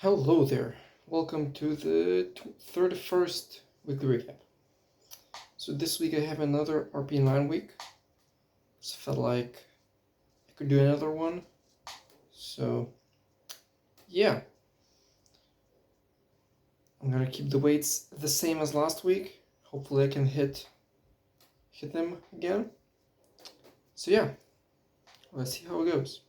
Hello there. Welcome to the 31st weekly recap. So this week I have another RP9 week. So I felt like I could do another one. So yeah. I'm gonna keep the weights the same as last week. Hopefully I can hit them again. So yeah. Let's see how it goes.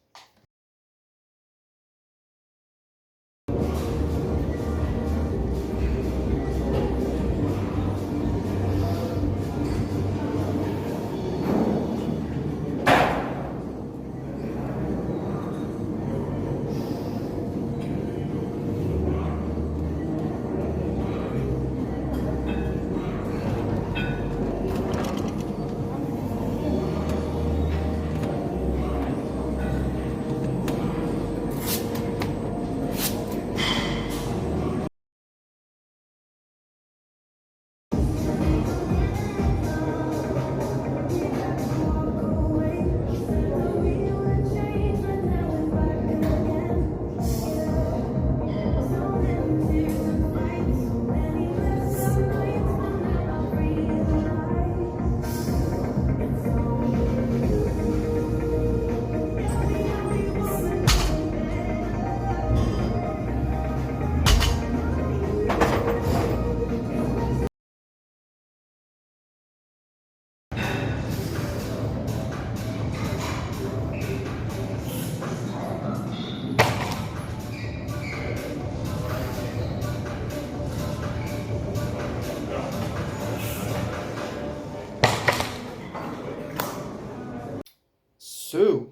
So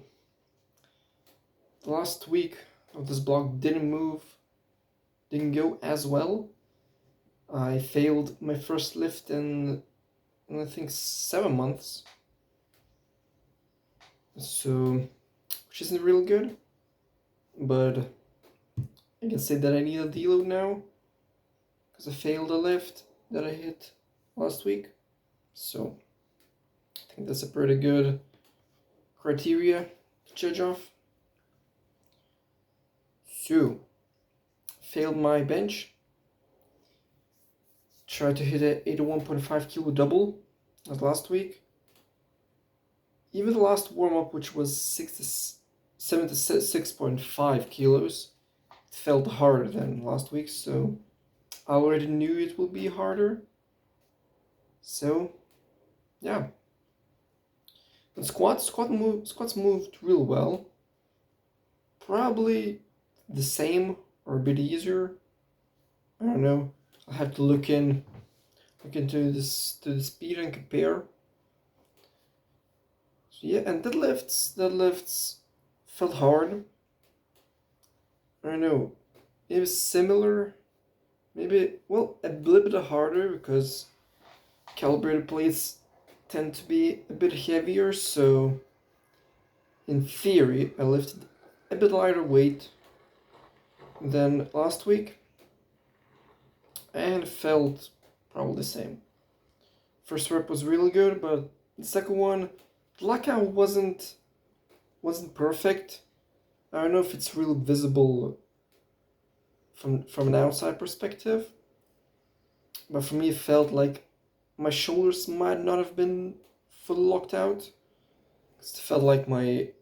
the last week of this block didn't go as well. I failed my first lift in I think 7 months. So, which isn't real good, but I can say that I need a deload now because I failed a lift that I hit last week. So, I think that's a pretty good criteria to judge off. So, failed my bench. Tried to hit a 81.5 kilo double as last week. Even the last warm up, which was 76.5 kilos, it felt harder than last week. So, I already knew it will be harder. So, yeah. And squats moved real well. Probably the same or a bit easier. I don't know. I'll have to look into the speed and compare. So yeah, and deadlifts felt hard. I don't know. It was similar. Maybe a little bit harder because calibrated plates tend to be a bit heavier, so in theory I lifted a bit lighter weight than last week and felt probably the same. First rep was really good, but the second one, the lockout wasn't perfect. I don't know if it's really visible from an outside perspective, but for me it felt like my shoulders might not have been fully locked out. It felt like my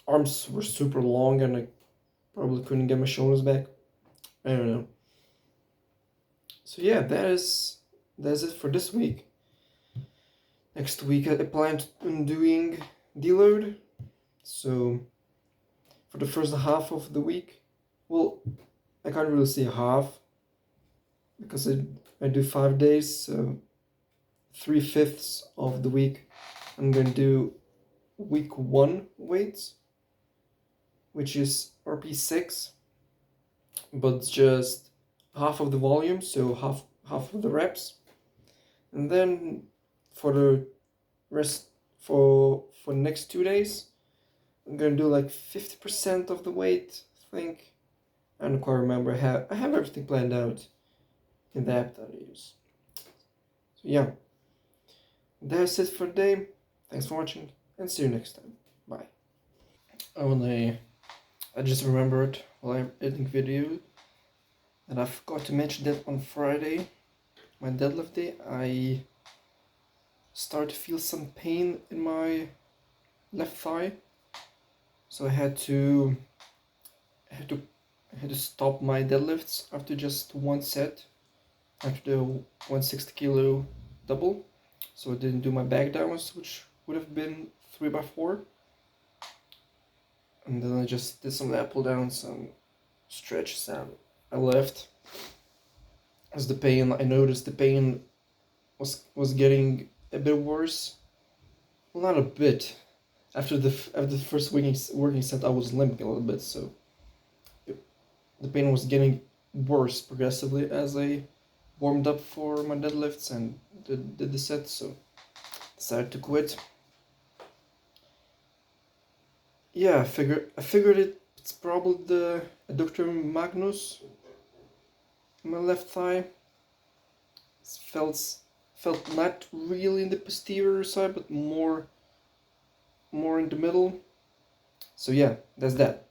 arms were super long and I probably couldn't get my shoulders back. I don't know. So yeah, that's it for this week. Next week I plan on doing deload. So for the first half of the week, well, I can't really say half because I do 5 days, so 3/5 of the week I'm going to do week 1 weights, which is RP6, but just half of the volume, so half of the reps. And then for the rest for next 2 days, I'm gonna do like 50% of the weight, I think. I don't quite remember. I have everything planned out in the app that I use. So yeah, that's it for today. Thanks for watching and see you next time. Bye. Oh, and I just remembered while I'm editing video And I forgot to mention that on Friday, my deadlift day, I started to feel some pain in my left thigh, so I had to stop my deadlifts after just one set, after the 160 kilo double. So I didn't do my back downs, which would have been 3x4. And then I just did some lat pull downs and stretches, and I left. As the pain, I noticed the pain was getting a bit worse. Well, not a bit. After the first working set, I was limping a little bit, so the pain was getting worse progressively as I warmed up for my deadlifts and did the set. So decided to quit. Yeah, I figured it's probably the adductor magnus in my left thigh. It felt not really in the posterior side, but more in the middle. So yeah, that's that.